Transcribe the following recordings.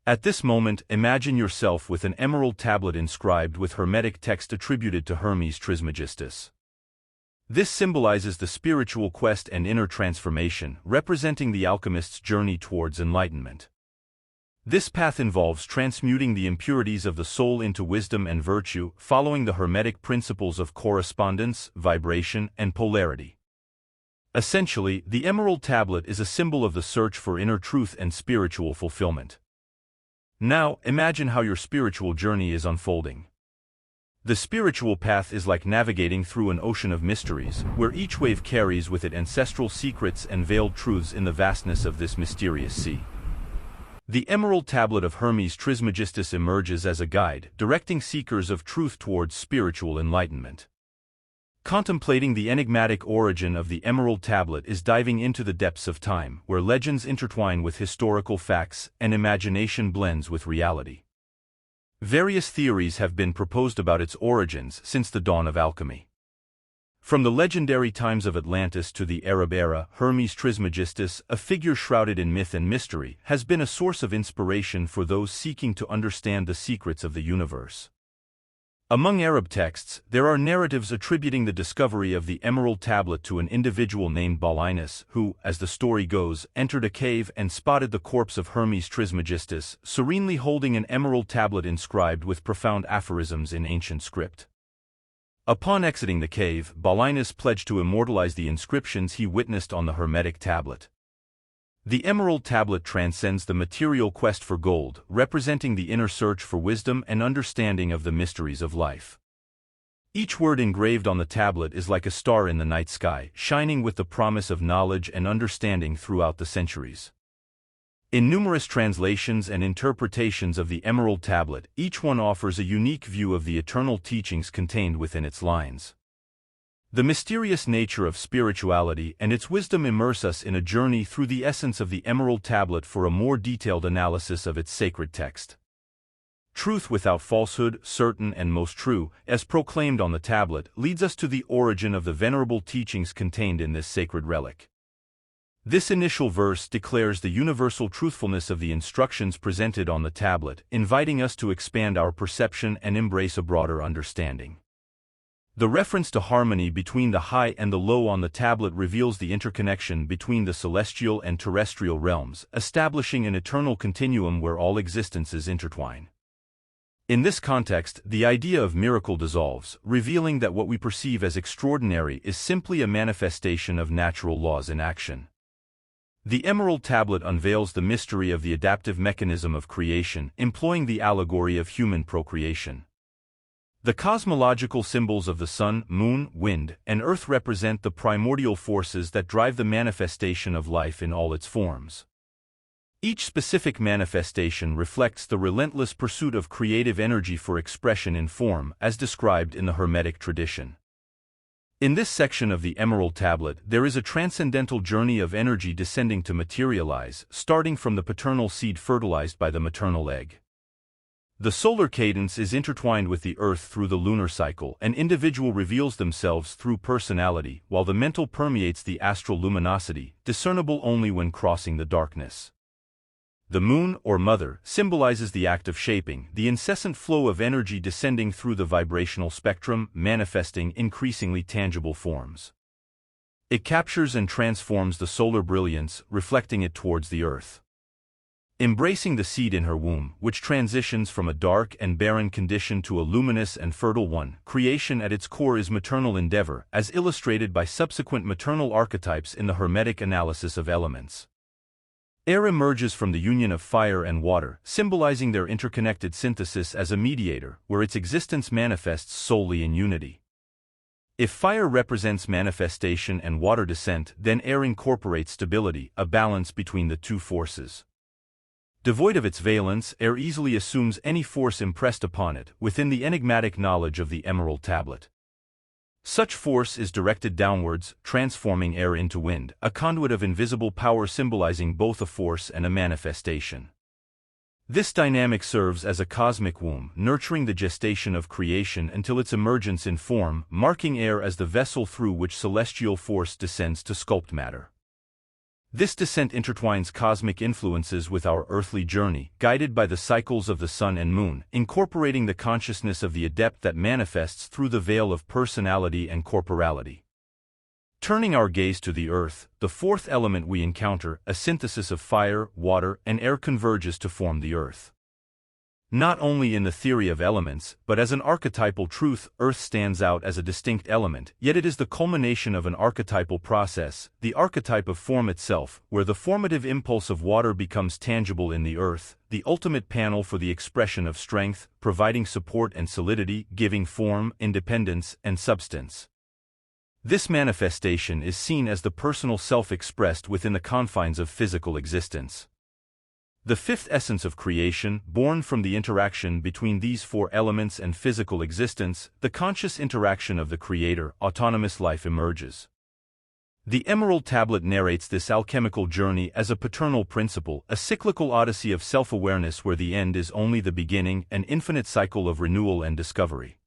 At this moment, imagine yourself with an emerald tablet inscribed with Hermetic text attributed to Hermes Trismegistus. This symbolizes the spiritual quest and inner transformation, representing the alchemist's journey towards enlightenment. This path involves transmuting the impurities of the soul into wisdom and virtue, following the Hermetic principles of correspondence, vibration, and polarity. Essentially, the emerald tablet is a symbol of the search for inner truth and spiritual fulfillment. Now, imagine how your spiritual journey is unfolding. The spiritual path is like navigating through an ocean of mysteries, where each wave carries with it ancestral secrets and veiled truths in the vastness of this mysterious sea. The emerald tablet of Hermes Trismegistus emerges as a guide, directing seekers of truth towards spiritual enlightenment. Contemplating the enigmatic origin of the emerald tablet is diving into the depths of time, where legends intertwine with historical facts and imagination blends with reality. Various theories have been proposed about its origins since the dawn of alchemy. From the legendary times of Atlantis to the Arab era, Hermes Trismegistus, a figure shrouded in myth and mystery, has been a source of inspiration for those seeking to understand the secrets of the universe. Among Arab texts, there are narratives attributing the discovery of the emerald tablet to an individual named Balinus, who, as the story goes, entered a cave and spotted the corpse of Hermes Trismegistus, serenely holding an emerald tablet inscribed with profound aphorisms in ancient script. Upon exiting the cave, Balinus pledged to immortalize the inscriptions he witnessed on the Hermetic tablet. The emerald tablet transcends the material quest for gold, representing the inner search for wisdom and understanding of the mysteries of life. Each word engraved on the tablet is like a star in the night sky, shining with the promise of knowledge and understanding throughout the centuries. In numerous translations and interpretations of the emerald tablet, each one offers a unique view of the eternal teachings contained within its lines. The mysterious nature of spirituality and its wisdom immerse us in a journey through the essence of the emerald tablet for a more detailed analysis of its sacred text. Truth without falsehood, certain and most true, as proclaimed on the tablet, leads us to the origin of the venerable teachings contained in this sacred relic. This initial verse declares the universal truthfulness of the instructions presented on the tablet, inviting us to expand our perception and embrace a broader understanding. The reference to harmony between the high and the low on the tablet reveals the interconnection between the celestial and terrestrial realms, establishing an eternal continuum where all existences intertwine. In this context, the idea of miracle dissolves, revealing that what we perceive as extraordinary is simply a manifestation of natural laws in action. The emerald tablet unveils the mystery of the adaptive mechanism of creation, employing the allegory of human procreation. The cosmological symbols of the sun, moon, wind, and earth represent the primordial forces that drive the manifestation of life in all its forms. Each specific manifestation reflects the relentless pursuit of creative energy for expression in form, as described in the Hermetic tradition. In this section of the emerald tablet, there is a transcendental journey of energy descending to materialize, starting from the paternal seed fertilized by the maternal egg. The solar cadence is intertwined with the earth through the lunar cycle. An individual reveals themselves through personality, while the mental permeates the astral luminosity, discernible only when crossing the darkness. The moon, or mother, symbolizes the act of shaping, the incessant flow of energy descending through the vibrational spectrum, manifesting increasingly tangible forms. It captures and transforms the solar brilliance, reflecting it towards the earth. Embracing the seed in her womb, which transitions from a dark and barren condition to a luminous and fertile one, creation at its core is maternal endeavor, as illustrated by subsequent maternal archetypes in the Hermetic analysis of elements. Air emerges from the union of fire and water, symbolizing their interconnected synthesis as a mediator, where its existence manifests solely in unity. If fire represents manifestation and water descent, then air incorporates stability, a balance between the two forces. Devoid of its valence, air easily assumes any force impressed upon it, within the enigmatic knowledge of the emerald tablet. Such force is directed downwards, transforming air into wind, a conduit of invisible power symbolizing both a force and a manifestation. This dynamic serves as a cosmic womb, nurturing the gestation of creation until its emergence in form, marking air as the vessel through which celestial force descends to sculpt matter. This descent intertwines cosmic influences with our earthly journey, guided by the cycles of the sun and moon, incorporating the consciousness of the adept that manifests through the veil of personality and corporality. Turning our gaze to the earth, the fourth element we encounter, a synthesis of fire, water, and air converges to form the earth. Not only in the theory of elements, but as an archetypal truth, earth stands out as a distinct element, yet it is the culmination of an archetypal process, the archetype of form itself, where the formative impulse of water becomes tangible in the earth, the ultimate panel for the expression of strength, providing support and solidity, giving form, independence, and substance. This manifestation is seen as the personal self expressed within the confines of physical existence. The fifth essence of creation, born from the interaction between these four elements and physical existence, the conscious interaction of the Creator, autonomous life emerges. The Emerald Tablet narrates this alchemical journey as a paternal principle, a cyclical odyssey of self-awareness where the end is only the beginning, an infinite cycle of renewal and discovery.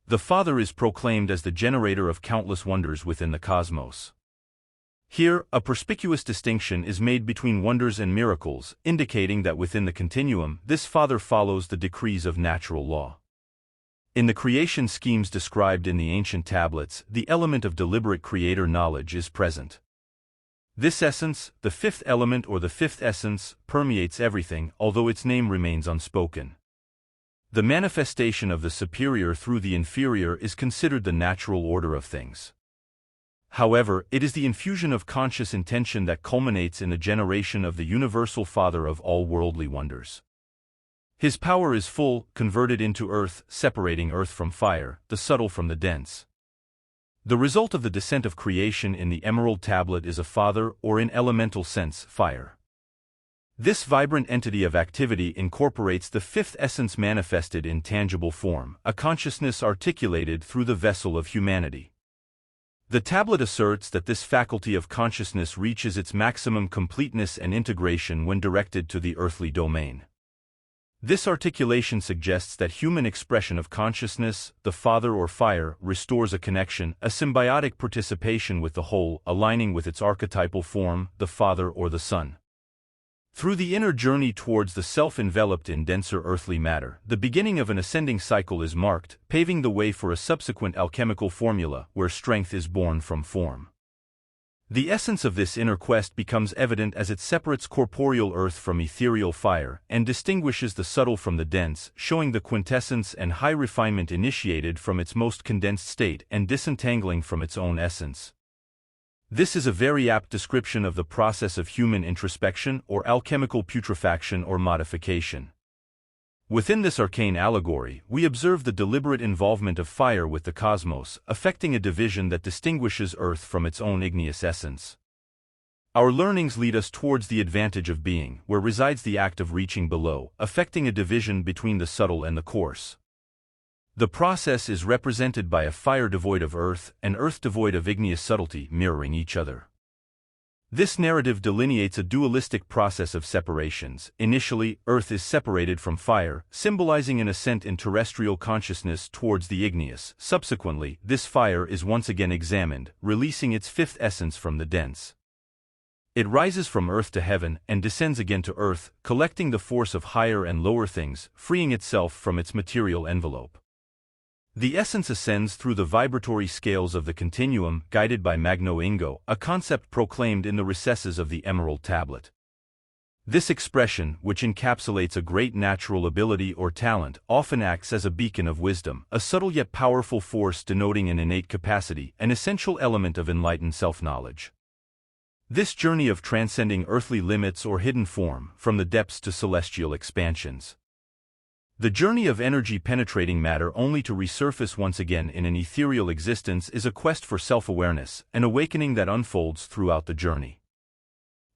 The Father is proclaimed as the generator of countless wonders within the cosmos. Here, a perspicuous distinction is made between wonders and miracles, indicating that within the continuum, this Father follows the decrees of natural law. In the creation schemes described in the ancient tablets, the element of deliberate creator knowledge is present. This essence, the fifth element or the fifth essence, permeates everything, although its name remains unspoken. The manifestation of the superior through the inferior is considered the natural order of things. However, it is the infusion of conscious intention that culminates in the generation of the universal Father of all worldly wonders. His power is full, converted into earth, separating earth from fire, the subtle from the dense. The result of the descent of creation in the Emerald Tablet is a Father, or in elemental sense, fire. This vibrant entity of activity incorporates the fifth essence manifested in tangible form, a consciousness articulated through the vessel of humanity. The tablet asserts that this faculty of consciousness reaches its maximum completeness and integration when directed to the earthly domain. This articulation suggests that human expression of consciousness, the Father or fire, restores a connection, a symbiotic participation with the whole, aligning with its archetypal form, the Father or the Son. Through the inner journey towards the self enveloped in denser earthly matter, the beginning of an ascending cycle is marked, paving the way for a subsequent alchemical formula where strength is born from form. The essence of this inner quest becomes evident as it separates corporeal earth from ethereal fire and distinguishes the subtle from the dense, showing the quintessence and high refinement initiated from its most condensed state and disentangling from its own essence. This is a very apt description of the process of human introspection or alchemical putrefaction or modification. Within this arcane allegory, we observe the deliberate involvement of fire with the cosmos, affecting a division that distinguishes Earth from its own igneous essence. Our learnings lead us towards the advantage of being, where resides the act of reaching below, affecting a division between the subtle and the coarse. The process is represented by a fire devoid of earth, and earth devoid of igneous subtlety mirroring each other. This narrative delineates a dualistic process of separations. Initially, earth is separated from fire, symbolizing an ascent in terrestrial consciousness towards the igneous. Subsequently, this fire is once again examined, releasing its fifth essence from the dense. It rises from earth to heaven and descends again to earth, collecting the force of higher and lower things, freeing itself from its material envelope. The essence ascends through the vibratory scales of the continuum, guided by Magno Ingo, a concept proclaimed in the recesses of the Emerald Tablet. This expression, which encapsulates a great natural ability or talent, often acts as a beacon of wisdom, a subtle yet powerful force denoting an innate capacity, an essential element of enlightened self-knowledge. This journey of transcending earthly limits or hidden form, from the depths to celestial expansions. The journey of energy penetrating matter only to resurface once again in an ethereal existence is a quest for self-awareness, an awakening that unfolds throughout the journey.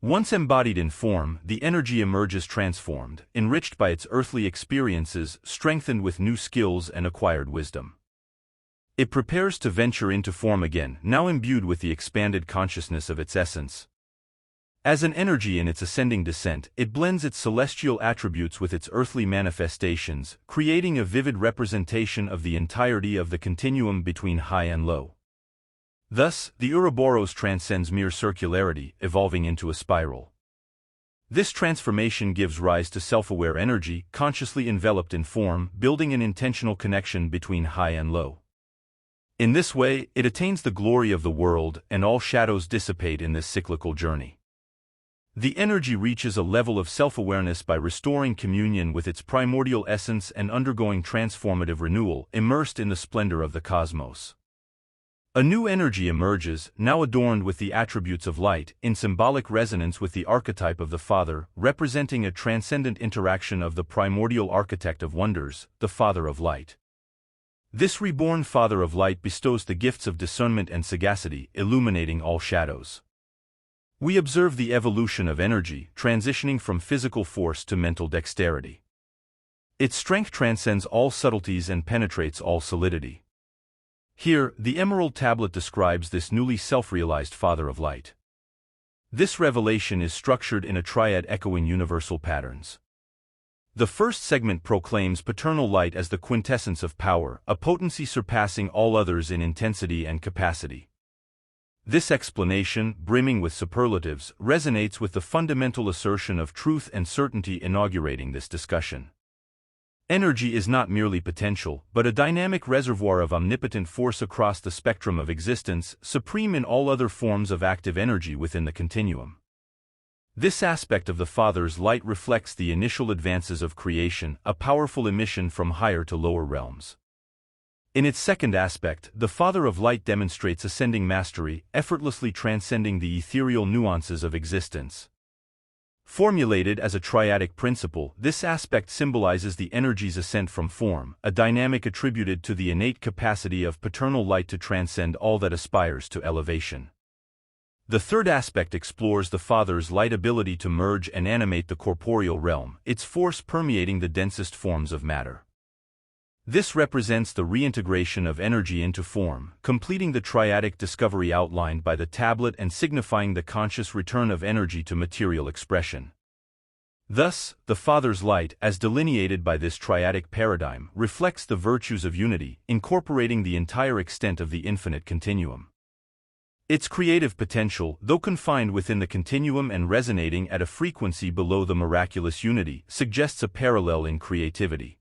Once embodied in form, the energy emerges transformed, enriched by its earthly experiences, strengthened with new skills and acquired wisdom. It prepares to venture into form again, now imbued with the expanded consciousness of its essence. As an energy in its ascending descent, it blends its celestial attributes with its earthly manifestations, creating a vivid representation of the entirety of the continuum between high and low. Thus, the Ouroboros transcends mere circularity, evolving into a spiral. This transformation gives rise to self-aware energy, consciously enveloped in form, building an intentional connection between high and low. In this way, it attains the glory of the world, and all shadows dissipate in this cyclical journey. The energy reaches a level of self-awareness by restoring communion with its primordial essence and undergoing transformative renewal, immersed in the splendor of the cosmos. A new energy emerges, now adorned with the attributes of light, in symbolic resonance with the archetype of the Father, representing a transcendent interaction of the primordial architect of wonders, the Father of Light. This reborn Father of Light bestows the gifts of discernment and sagacity, illuminating all shadows. We observe the evolution of energy, transitioning from physical force to mental dexterity. Its strength transcends all subtleties and penetrates all solidity. Here, the Emerald Tablet describes this newly self-realized Father of Light. This revelation is structured in a triad echoing universal patterns. The first segment proclaims paternal light as the quintessence of power, a potency surpassing all others in intensity and capacity. This explanation, brimming with superlatives, resonates with the fundamental assertion of truth and certainty inaugurating this discussion. Energy is not merely potential, but a dynamic reservoir of omnipotent force across the spectrum of existence, supreme in all other forms of active energy within the continuum. This aspect of the Father's light reflects the initial advances of creation, a powerful emission from higher to lower realms. In its second aspect, the Father of Light demonstrates ascending mastery, effortlessly transcending the ethereal nuances of existence. Formulated as a triadic principle, this aspect symbolizes the energy's ascent from form, a dynamic attributed to the innate capacity of paternal light to transcend all that aspires to elevation. The third aspect explores the Father's light ability to merge and animate the corporeal realm, its force permeating the densest forms of matter. This represents the reintegration of energy into form, completing the triadic discovery outlined by the tablet and signifying the conscious return of energy to material expression. Thus, the Father's light, as delineated by this triadic paradigm, reflects the virtues of unity, incorporating the entire extent of the infinite continuum. Its creative potential, though confined within the continuum and resonating at a frequency below the miraculous unity, suggests a parallel in creativity.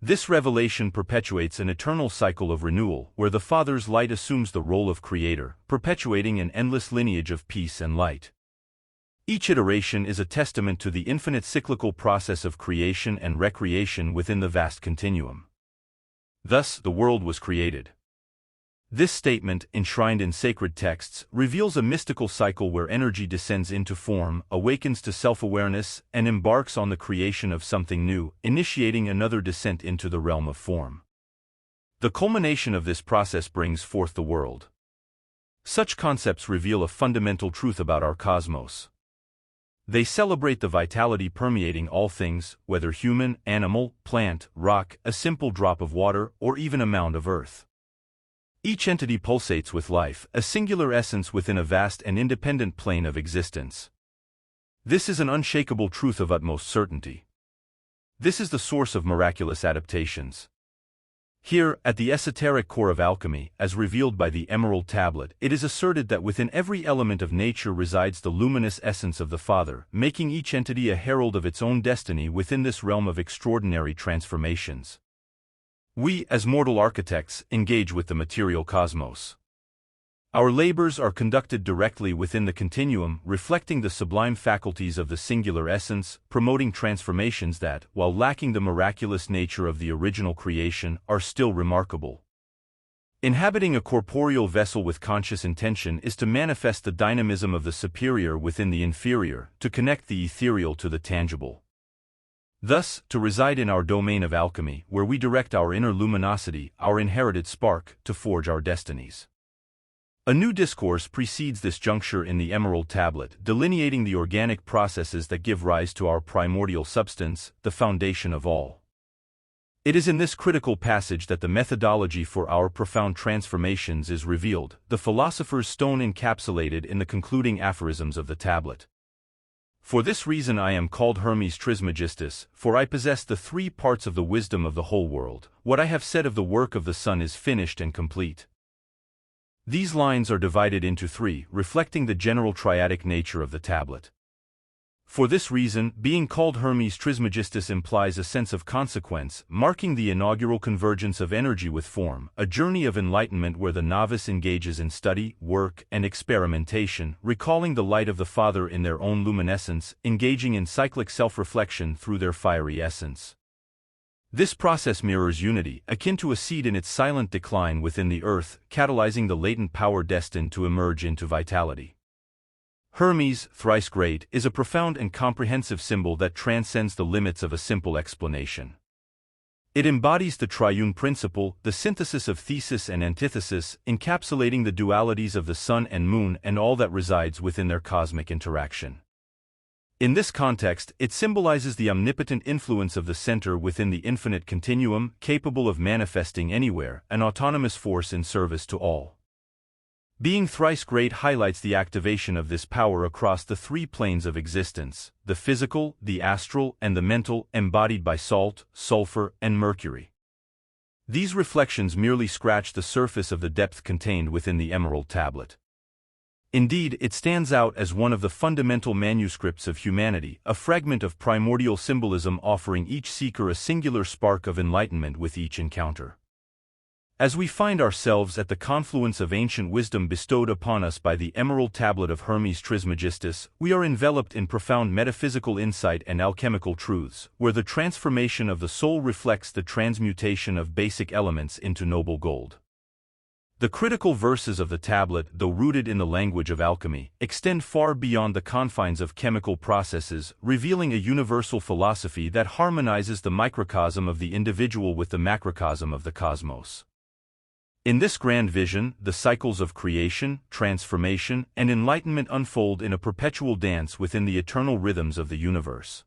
This revelation perpetuates an eternal cycle of renewal, where the Father's light assumes the role of creator, perpetuating an endless lineage of peace and light. Each iteration is a testament to the infinite cyclical process of creation and recreation within the vast continuum. Thus, the world was created. This statement, enshrined in sacred texts, reveals a mystical cycle where energy descends into form, awakens to self-awareness, and embarks on the creation of something new, initiating another descent into the realm of form. The culmination of this process brings forth the world. Such concepts reveal a fundamental truth about our cosmos. They celebrate the vitality permeating all things, whether human, animal, plant, rock, a simple drop of water, or even a mound of earth. Each entity pulsates with life, a singular essence within a vast and independent plane of existence. This is an unshakable truth of utmost certainty. This is the source of miraculous adaptations. Here, at the esoteric core of alchemy, as revealed by the Emerald Tablet, it is asserted that within every element of nature resides the luminous essence of the Father, making each entity a herald of its own destiny within this realm of extraordinary transformations. We, as mortal architects, engage with the material cosmos. Our labors are conducted directly within the continuum, reflecting the sublime faculties of the singular essence, promoting transformations that, while lacking the miraculous nature of the original creation, are still remarkable. Inhabiting a corporeal vessel with conscious intention is to manifest the dynamism of the superior within the inferior, to connect the ethereal to the tangible. Thus, to reside in our domain of alchemy, where we direct our inner luminosity, our inherited spark, to forge our destinies. A new discourse precedes this juncture in the Emerald Tablet, delineating the organic processes that give rise to our primordial substance, the foundation of all. It is in this critical passage that the methodology for our profound transformations is revealed, the philosopher's stone encapsulated in the concluding aphorisms of the tablet. For this reason I am called Hermes Trismegistus, for I possess the 3 parts of the wisdom of the whole world. What I have said of the work of the sun is finished and complete. These lines are divided into three, reflecting the general triadic nature of the tablet. For this reason, being called Hermes Trismegistus implies a sense of consequence, marking the inaugural convergence of energy with form, a journey of enlightenment where the novice engages in study, work, and experimentation, recalling the light of the Father in their own luminescence, engaging in cyclic self-reflection through their fiery essence. This process mirrors unity, akin to a seed in its silent decline within the earth, catalyzing the latent power destined to emerge into vitality. Hermes, thrice great, is a profound and comprehensive symbol that transcends the limits of a simple explanation. It embodies the triune principle, the synthesis of thesis and antithesis, encapsulating the dualities of the sun and moon and all that resides within their cosmic interaction. In this context, it symbolizes the omnipotent influence of the center within the infinite continuum, capable of manifesting anywhere, an autonomous force in service to all. Being thrice great highlights the activation of this power across the three planes of existence, the physical, the astral, and the mental, embodied by salt, sulfur, and mercury. These reflections merely scratch the surface of the depth contained within the emerald tablet. Indeed, it stands out as one of the fundamental manuscripts of humanity, a fragment of primordial symbolism offering each seeker a singular spark of enlightenment with each encounter. As we find ourselves at the confluence of ancient wisdom bestowed upon us by the emerald tablet of Hermes Trismegistus, we are enveloped in profound metaphysical insight and alchemical truths, where the transformation of the soul reflects the transmutation of basic elements into noble gold. The critical verses of the tablet, though rooted in the language of alchemy, extend far beyond the confines of chemical processes, revealing a universal philosophy that harmonizes the microcosm of the individual with the macrocosm of the cosmos. In this grand vision, the cycles of creation, transformation, and enlightenment unfold in a perpetual dance within the eternal rhythms of the universe.